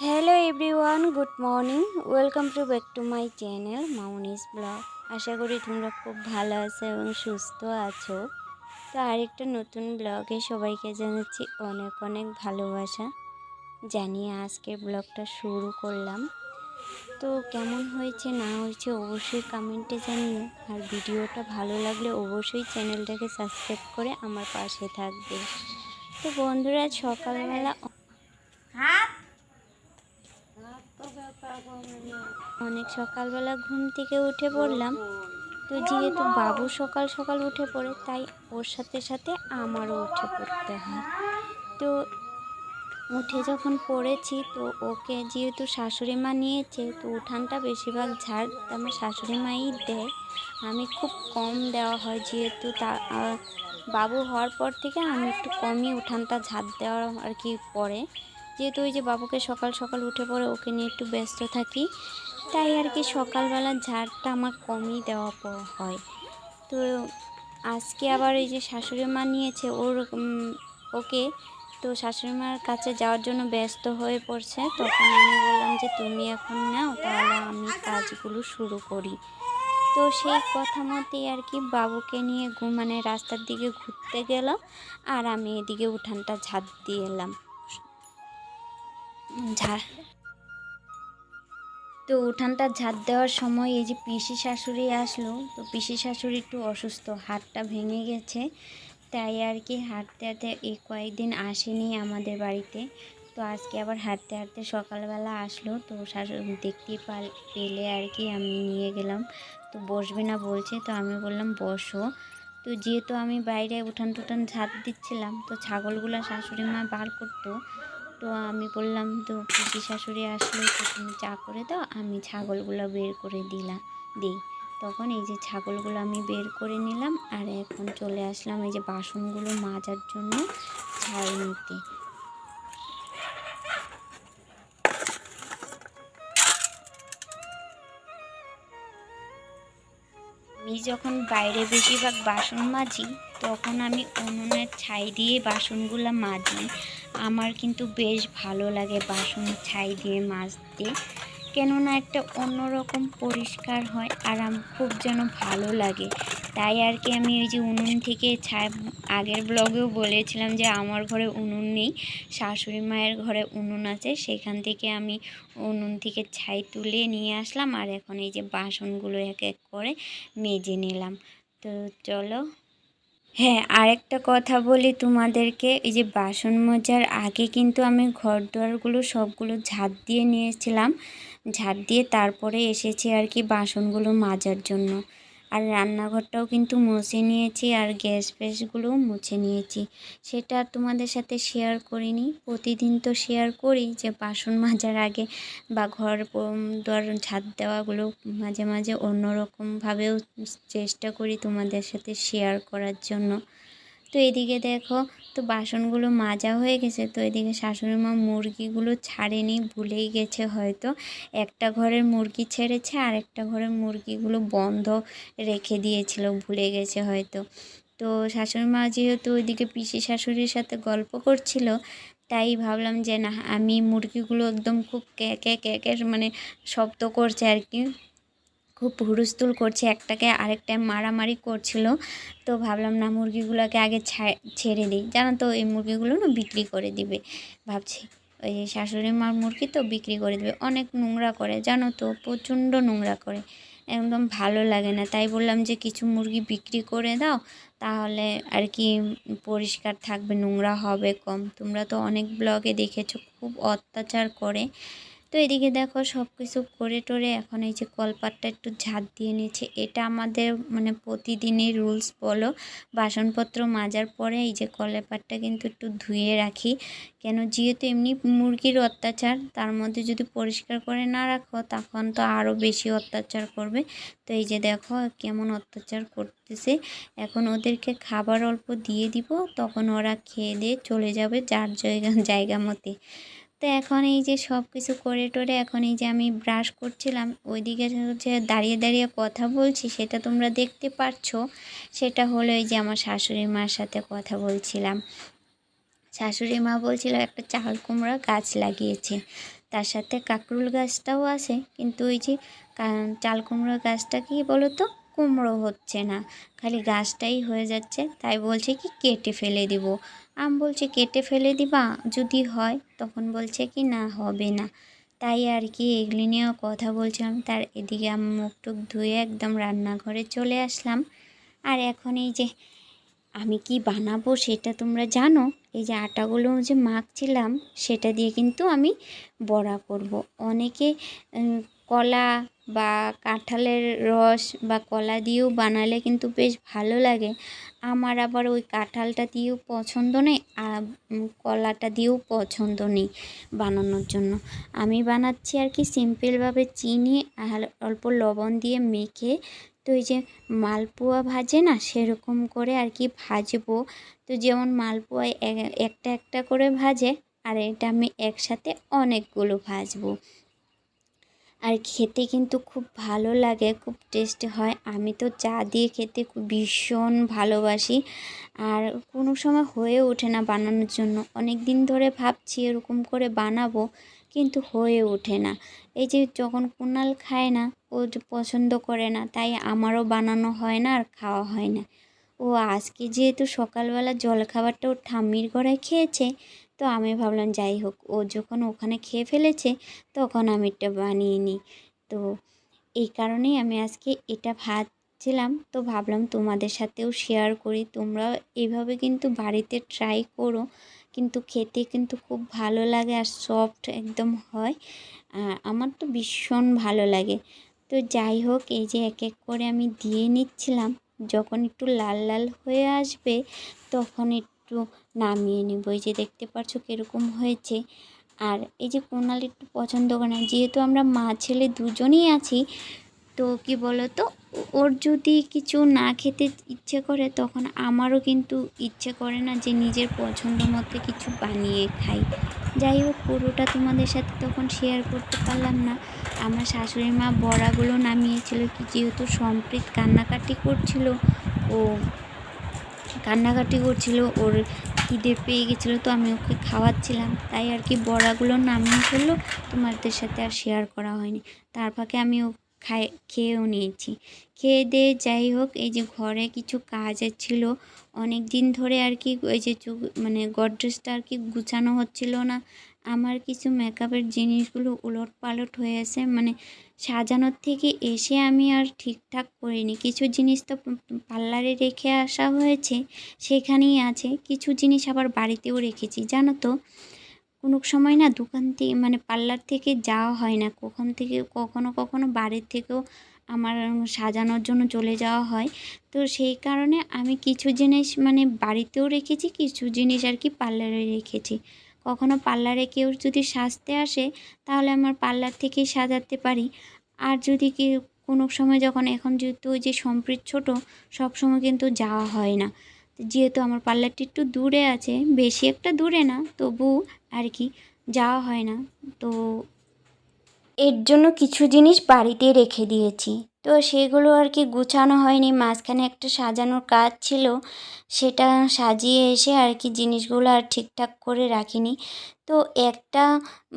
Hello everyone, good morning. Welcome to back to my channel Mamoni's blog. আশা করি তোমরা খুব ভালো আছো এবং সুস্থ আছো। তো আরেকটা নতুন ব্লগে সবাইকে জানাচ্ছি অনেক অনেক ভালোবাসা জানিয়ে আজকের ব্লগটা শুরু করলাম। তো কেমন হয়েছে না হয়েছে অবশ্যই কমেন্টে জানিও, আর ভিডিওটা ভালো লাগলে অবশ্যই চ্যানেলটাকে সাবস্ক্রাইব করে আমার পাশে থাকবে। তো বন্ধুরা, সকালবেলা অনেক সকালবেলা ঘুম থেকে উঠে পড়লাম। তো যেহেতু বাবু সকাল সকাল উঠে পড়ে, তাই ওর সাথে সাথে আমারও উঠে পড়তে হয়। তো উঠে যখন পড়েছি, তো ওকে যেহেতু শাশুড়ি মা নিয়েছে, তো উঠানটা বেশিরভাগ ঝাড় আমার শাশুড়ি মাই দেয়। আমি খুব কম দেওয়া হয়, যেহেতু বাবু হওয়ার পর থেকে আমি একটু কমই উঠানটা ঝাড় দেওয়ার আর কি পড়ে। যেহেতু ওই যে বাবুকে সকাল সকাল উঠে পড়ে ওকে নিয়ে একটু ব্যস্ত থাকি, তাই আর কি সকালবেলা ঝাড়টা আমার কমই দেওয়া হয়। তো আজকে আবার এই যে শাশুড়ি মা নিয়েছে ওকে, তো শাশুড়ি মার কাছে যাওয়ার জন্য ব্যস্ত হয়ে পড়ছে। তখন আমি বললাম যে তুমি এখন নাও, তাহলে আমি কাজগুলো শুরু করি। তো সেই কথা মতেই আর কি বাবুকে নিয়ে মানে রাস্তার দিকে ঘুরতে গেলাম, আর আমি এদিকে উঠানটা ঝাড় দিয়ে এলাম। তো উঠানটা ঝাড় দেওয়ার সময় এই যে পিসি শাশুড়ি আসলো। তো পিসি শাশুড়ি একটু অসুস্থ, হাতটা ভেঙে গেছে, তাই আর কি হাঁটতে হাঁটতে এই কয়েকদিন আসেনি আমাদের বাড়িতে। তো আজকে আবার হাঁটতে হাঁটতে সকালবেলা আসলো। তো শাশুড়ি দেখতে পেলে আর কি আমি নিয়ে গেলাম। তো বসবে না বলছে, তো আমি বললাম বসো। তো যেহেতু আমি বাইরে উঠান টুঠান ঝাড় দিচ্ছিলাম, তো ছাগলগুলো শাশুড়ি মা বার করতো। তো আমি বললাম, তো পিসি শাশুড়ি আসলে তো তুমি চা করে দাও, আমি ছাগলগুলো বের করে দিই। তখন এই যে ছাগলগুলো আমি বের করে নিলাম, আর এখন চলে আসলাম এই যে বাসনগুলো মাজার জন্য ঝাড় নিতে। আমি যখন বাইরে বেশিরভাগ বাসন মাজি, তখন আমি উনুনের ছাই দিয়ে বাসনগুলো মাজি। আমার কিন্তু বেশ ভালো লাগে বাসন ছাই দিয়ে মাজতে, কেননা একটা অন্যরকম পরিষ্কার হয়, আর খুব যেন ভালো লাগে। তাই আর কি আমি ওই যে উনুন থেকে ছাই, আগের ব্লগেও বলেছিলাম যে আমার ঘরে উনুন নেই, শাশুড়ি মায়ের ঘরে উনুন আছে, সেখান থেকে আমি উনুন থেকে ছাই তুলে নিয়ে আসলাম, আর এখন এই যে বাসনগুলো এক এক করে মেজে নিলাম। তো চলো। হ্যাঁ, আরেকটা কথা বলি তোমাদেরকে, এই যে বাসন মাজার আগে কিন্তু আমি ঘর দুয়ারগুলো সবগুলো ঝাড় দিয়ে নিয়েছিলাম। ঝাড় দিয়ে তারপরে এসেছি আর কি বাসনগুলো মাজার জন্য। আর রান্নাঘরটাও কিন্তু মুছে নিয়েছি, আর গ্যাস ফ্যাসগুলোও মুছে নিয়েছি। সেটা আর তোমাদের সাথে শেয়ার করিনি। প্রতিদিন তো শেয়ার করি যে বাসন মাজার আগে বা ঘর দুয়ার ঝাড় দেওয়াগুলো মাঝে মাঝে অন্যরকমভাবেও চেষ্টা করি তোমাদের সাথে শেয়ার করার জন্য। তো এদিকে দেখো, তো বাসনগুলো মাজা হয়ে গেছে। তো এদিকে শাশুড়ি মা মুরগিগুলো ছাড়েনি, ভুলেই গেছে হয়তো। একটা ঘরের মুরগি ছেড়েছে, আর একটা ঘরের মুরগিগুলো বন্ধ রেখে দিয়েছিল, ভুলে গেছে হয়তো। তো শাশুড়ি মা যেহেতু ওইদিকে পিসি শাশুড়ির সাথে গল্প করছিল, তাই ভাবলাম যে না, আমি মুরগিগুলো একদম খুব ক্যাঁ মানে শব্দ করছে আর কি, খুব হুলস্থুল করছে, একটাকে আরেকটা মারামারি করছিল। তো ভাবলাম না, মুরগিগুলোকে আগে ছেড়ে দিই। জানো তো এই মুরগিগুলো না বিক্রি করে দিবে ভাবছি। ওই যে শাশুড়ি মার মুরগি তো বিক্রি করে দেবে, অনেক নোংরা করে জানো তো, প্রচণ্ড নোংরা করে, একদম ভালো লাগে না। তাই বললাম যে কিছু মুরগি বিক্রি করে দাও, তাহলে আর কি পরিষ্কার থাকবে, নোংরা হবে কম। তোমরা তো অনেক ব্লগে দেখেছো খুব অত্যাচার করে। তো এদিকে দেখো সব কিছু করে টোরে এখন এই যে কলপাটটা একটু ঝাড় দিয়ে নিচ্ছে। এটা আমাদের মানে প্রতিদিনই রুলস বলো, বাসনপত্র মাজার পরে এই যে কলপাটটা কিন্তু একটু ধুয়ে রাখি। কেন, যেহেতু এমনি মুরগির অত্যাচার, তার মধ্যে যদি পরিষ্কার করে না রাখো তখন তো আরও বেশি অত্যাচার করবে। তো এই যে দেখো কেমন অত্যাচার করতেছে। এখন ওদেরকে খাবার অল্প দিয়ে দিব, তখন ওরা খেয়ে দিয়ে চলে যাবে যার জায়গা মতে। তো এখন এই যে সব কিছু করে টোরে এখন এই যে আমি ব্রাশ করছিলাম, ওইদিকে হচ্ছে দাঁড়িয়ে দাঁড়িয়ে কথা বলছি, সেটা তোমরা দেখতে পাচ্ছো। সেটা হলো এই যে আমার শাশুড়ি মার সাথে কথা বলছিলাম। শাশুড়ি মা বলছিল একটা চাল কুমড়া গাছ লাগিয়েছে। তার সাথে কাঁকরোল গাছটাও আছে, কিন্তু ওই যে চাল কুমড়ো গাছটা কি বলো তো, কুমড়ো হচ্ছে না, খালি গাছটাই হয়ে যাচ্ছে। তাই বলছে কি কেটে ফেলে দিব। আমি বলছি কেটে ফেলে দিবা, যদি হয় তখন বলছে কি না হবে না। তাই আর কি এগুলি নিয়েও কথা বলছিলাম। তার এদিকে আমি মুখ টুক ধুয়ে একদম রান্নাঘরে চলে আসলাম। আর এখন এই যে আমি কি বানাবো সেটা তোমরা জানো। এই যে আটাগুলো যে মাখছিলাম সেটা দিয়ে কিন্তু আমি বড়া করব। অনেকে কলা বা কাঁঠালের রস বা কলা দিয়েও বানালে কিন্তু বেশ ভালো লাগে। আমার আবার ওই কাঁঠালটা দিয়েও পছন্দ নেই, আর কলাটা দিয়েও পছন্দ নেই বানানোর জন্য। আমি বানাচ্ছি আর কি সিম্পলভাবে চিনি আর অল্প লবণ দিয়ে মেখে, তো এই যে মালপোয়া ভাজে না সেরকম করে আর কি ভাজবো। তো যেমন মালপোয়ায় একটা একটা করে ভাজে, আর এটা আমি একসাথে অনেকগুলো ভাজবো। আর খেতে কিন্তু খুব ভালো লাগে, খুব টেস্টি হয়। আমি তো চা দিয়ে খেতে খুব ভীষণ ভালোবাসি। আর কোনো সময় হয়ে ওঠে না বানানোর জন্য, অনেক দিন ধরে ভাবছি এরকম করে বানাবো, কিন্তু হয়ে ওঠে না। এই যে যখন কুনাল খায় না, ও যে পছন্দ করে না, তাই আমারও বানানো হয় না আর খাওয়া হয় না। ও আজকে যেহেতু সকালবেলা জলখাবারটা ওর ঠাম্মির ঘরে খেয়েছে, তো আমি ভাবলাম যাই হোক, ও যখন ওখানে খেয়ে ফেলেছে তখন আমি এটা বানিয়ে নিই। তো এই কারণেই আমি আজকে এটা ভাবছিলাম, তো ভাবলাম তোমাদের সাথেও শেয়ার করি। তোমরাও এইভাবে কিন্তু বাড়িতে ট্রাই করো, কিন্তু খেতে কিন্তু খুব ভালো লাগে আর সফট একদম হয়। আমার তো ভীষণ ভালো লাগে। তো যাই হোক, এই যে এক এক করে আমি দিয়ে নিচ্ছিলাম। যখন একটু লাল লাল হয়ে আসবে তখন একটু নামিয়ে নেব। এই যে দেখতে পাচ্ছ কীরকম হয়েছে। আর এই যে কুনাল একটু পছন্দ করে না, যেহেতু আমরা মা ছেলে দুজনেই আছি, তো কি বলো তো, ওর যদি কিছু না খেতে ইচ্ছে করে তখন আমারও কিন্তু ইচ্ছে করে না যে নিজের পছন্দ মতো কিছু বানিয়ে খাই। যাই হোক, পুরোটা তোমাদের সাথে তখন শেয়ার করতে পারলাম না। আমার শাশুড়ি মা বড়াগুলো নামিয়েছিল, কি যেহেতু সম্প্রীত কান্নাকাটি করছিল, ও কান্নাকাটি করছিল, ওর খিদে পেয়ে গেছিলো, তো আমি ওকে খাওয়াচ্ছিলাম, তাই আর কি বড়াগুলো নামিয়ে ফেললো। তোমাদের সাথে আর শেয়ার করা হয়নি। তার ফাঁকে আমি ও খেয়েও নিয়েছি। খেয়ে দিয়ে যাই হোক, এই যে ঘরে কিছু কাজ ছিল অনেক দিন ধরে আর কি, ওই যে মানে গডরেজটা আর কি গুছানো হচ্ছিল না। আমার কিছু মেকআপের জিনিসগুলো উলট পালট হয়ে আছে, মানে সাজানোর থেকে এসে আমি আর ঠিকঠাক করিনি। কিছু জিনিস তো পার্লারে রেখে আসা হয়েছে, সেখানেই আছে। কিছু জিনিস আবার বাড়িতেও রেখেছি, জানো তো। কোনো সময় না দোকান থেকে মানে পার্লার থেকে যাওয়া হয় না, কখনো কখনো বাড়ির থেকেও আমার সাজানোর জন্য চলে যাওয়া হয়। তো সেই কারণে আমি কিছু জিনিস মানে বাড়িতেও রেখেছি, কিছু জিনিস আর কি পার্লারে রেখেছি। কখনো পার্লারে কেউ যদি সাজতে আসে, তাহলে আমার পার্লার থেকেই সাজাতে পারি। আর যদি কোনো সময় যখন, এখন যেহেতু ওই যে সম্প্রীত ছোটো, সব সময় কিন্তু যাওয়া হয় না। যেহেতু আমার পার্লারটি একটু দূরে আছে, বেশি একটা দূরে না, তবু আর কি যাওয়া হয় না। তো এর জন্য কিছু জিনিস বাড়িতে রেখে দিয়েছি। তো সেগুলো আর কি গুছানো হয়নি, মাঝখানে একটা সাজানোর কাজ ছিল, সেটা সাজিয়ে এসে আর কি জিনিসগুলো আর ঠিকঠাক করে রাখিনি। তো একটা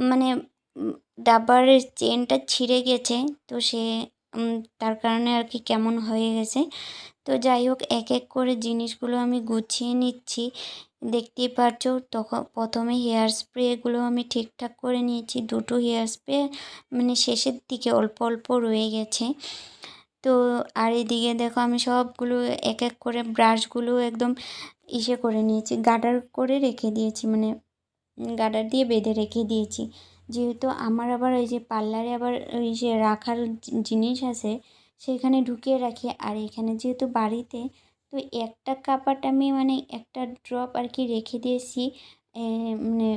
মানে ডাব্বারের চেনটা ছিঁড়ে গেছে, তো তার কারণে আর কি কেমন হয়ে গেছে। তো যাই হোক, এক এক করে জিনিসগুলো আমি গুছিয়ে নিচ্ছি। দেখতেই পাচ্ছ, তখন প্রথমে হেয়ার স্প্রেগুলো আমি ঠিকঠাক করে নিয়েছি। দুটো হেয়ার স্প্রে মানে শেষের দিকে অল্প অল্প রয়ে গেছে। তো আর এদিকে দেখো, আমি সবগুলো এক এক করে ব্রাশগুলো একদম করে নিয়েছি, গার্ডার করে রেখে দিয়েছি, মানে গার্ডার দিয়ে বেঁধে রেখে দিয়েছি। যেহেতু আমার আবার এই যে পার্লারে আবার ওই যে রাখার জিনিস আছে, সেখানে ঢুকিয়ে রাখি। আর এখানে যেহেতু বাড়িতে, তো একটা কাপাট আমি মানে একটা ড্রপ আর কি রেখে দিয়েছি, মানে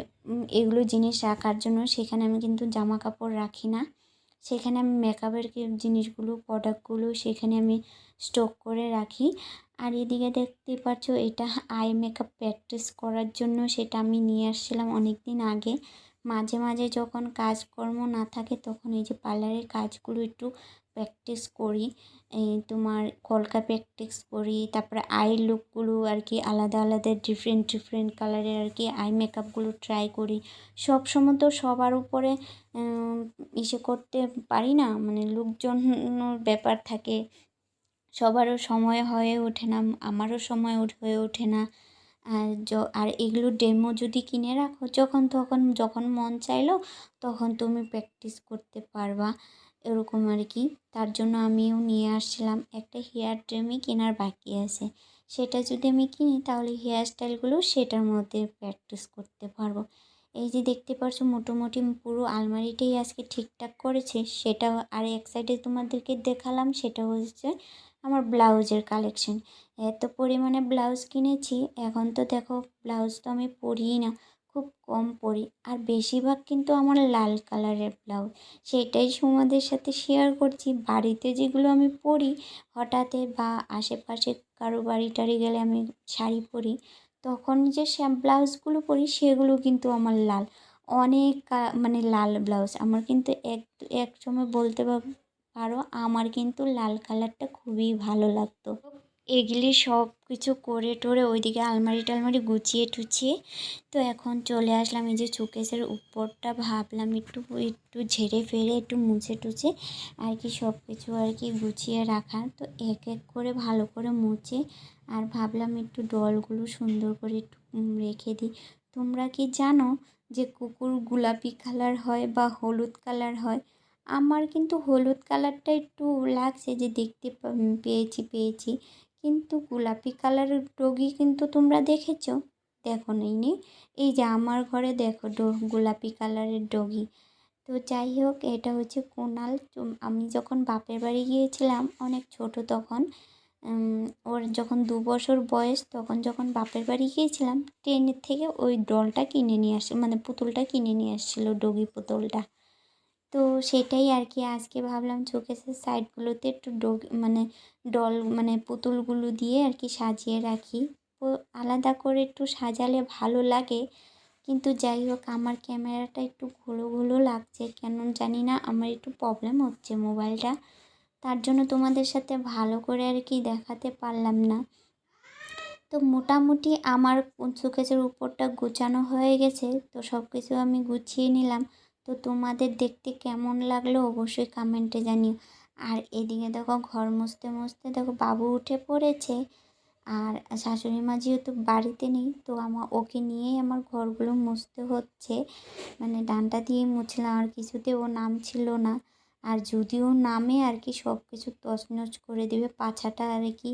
এগুলো জিনিস রাখার জন্য। সেখানে আমি কিন্তু জামা কাপড় রাখি না, সেখানে আমি মেকআপের জিনিসগুলো, প্রোডাক্টগুলো সেখানে আমি স্টক করে রাখি। আর এদিকে দেখতেই পাচ্ছ, এটা আই মেকআপ প্র্যাকটিস করার জন্য, সেটা আমি নিয়ে আসছিলাম অনেক দিন আগে। মাঝে মাঝে যখন কাজকর্ম না থাকে, তখন এই যে পার্লারের কাজগুলো একটু প্র্যাকটিস করি, এই তোমার কলকা প্র্যাকটিস করি, তারপরে আই লুকগুলো আর কি আলাদা আলাদা ডিফারেন্ট ডিফারেন্ট কালারের আর কি আই মেকআপগুলো ট্রাই করি। সব সময় তো সবার উপরে ইসে করতে পারি না, মানে লোকজনের ব্যাপার থাকে, সবারও সময় হয়ে ওঠে না, আমারও সময় হয়ে ওঠে না। আর এগুলো ডেমো যদি কিনে রাখো, যখন মন চাইলো তখন তুমি প্র্যাকটিস করতে পারবা, এরকম আর কি। তার জন্য আমিও নিয়ে আসছিলাম। একটা হেয়ার ড্রেমই কেনার বাকি আছে, সেটা যদি আমি কিনি তাহলে হেয়ার স্টাইলগুলো সেটার মধ্যে প্র্যাকটিস করতে পারবো। এই যে দেখতে পাচ্ছ মোটামুটি পুরো আলমারিটাই আজকে ঠিকঠাক করেছে, সেটা আর এক সাইডে তোমাদেরকে দেখালাম, সেটা হচ্ছে আমার ব্লাউজের কালেকশন। এত পরিমাণে ব্লাউজ কিনেছি, এখন তো দেখো ব্লাউজ তো আমি পরিই না, খুব কম পরি, আর বেশিরভাগ কিন্তু আমার লাল কালারের ব্লাউজ। সেটাই তোমাদের সাথে শেয়ার করছি। বাড়িতে যেগুলো আমি পরি হঠাৎ বা আশেপাশে কারো বাড়ি টাড়ি গেলে আমি শাড়ি পরি, তখন যে ব্লাউজগুলো পরি সেগুলো কিন্তু আমার লাল, অনেক মানে লাল ব্লাউজ আমার কিন্তু এক সময় বলতে পারো আমার কিন্তু লাল কালারটা খুবই ভালো লাগতো। এগুলি সব কিছু করে টোরে ওইদিকে আলমারি টালমারি গুছিয়ে টুছিয়ে তো এখন চলে আসলাম এই যে শোকেসের উপরটা, ভাবলাম একটু একটু ঝেড়ে ফেলে একটু মুছে টুছে আর কি সব কিছু আর কি গুছিয়ে রাখা। তো এক এক করে ভালো করে মুছে আর ভাবলাম একটু ডলগুলো সুন্দর করে একটু রেখে দিই। তোমরা কি জানো যে কুকুর গোলাপি কালার হয় বা হলুদ কালার হয়? আমার কিন্তু হলুদ কালারটা একটু লাগছে যে দেখতে পেয়েছি, কিন্তু গোলাপি কালারের ডগি কিন্তু তোমরা দেখেছো? দেখো নি? এই যে আমার ঘরে দেখো গোলাপি কালারের ডগি। তো যাই হোক, এটা হচ্ছে কুনাল। আমি যখন বাপের বাড়ি গিয়েছিলাম অনেক ছোট তখন, ওর যখন 2 বছর বয়স, তখন যখন বাপের বাড়ি গিয়েছিলাম ট্রেনের থেকে ওই ডলটা কিনে নিয়ে আসছে, মানে পুতুলটা কিনে নিয়ে আসছিলো, ডগি পুতুলটা। তো সেটাই আর কি আজকে ভাবলাম শোকেসের সাইডগুলোতে একটু মানে ডল মানে পুতুলগুলো দিয়ে আর কি সাজিয়ে রাখি। তো আলাদা করে একটু সাজালে ভালো লাগে, কিন্তু যাই হোক আমার ক্যামেরাটা একটু ঘুলো ঘুলো লাগছে, কেন জানি না, আমার একটু প্রবলেম হচ্ছে মোবাইলটা, তার জন্য তোমাদের সাথে ভালো করে আর কি দেখাতে পারলাম না। তো মোটামুটি আমার শোকেসের উপরটা গোছানো হয়ে গেছে, তো সব কিছু আমি গুছিয়ে নিলাম। তো তোমাদের দেখতে কেমন লাগলো অবশ্যই কমেন্টে জানিও। আর এদিকে দেখো ঘর মুছতে মুছতে দেখো বাবু উঠে পড়েছে, আর শাশুড়ি মা যেহেতু বাড়িতে নেই তো ওকে নিয়েই আমার ঘরগুলো মুছতে হচ্ছে, মানে ডান্ডা দিয়ে মুছলাম, আর কিছুতে ও নামছিল না। আর যদিও নামে আর কি সব কিছু তছনছ করে দেবে, পাছাটা আর কি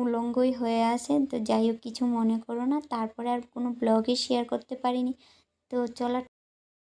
উলঙ্গই হয়ে আসে। তো যাই হোক কিছু মনে করো না, তারপরে আর কোনো ব্লগে শেয়ার করতে পারিনি। তো চলো।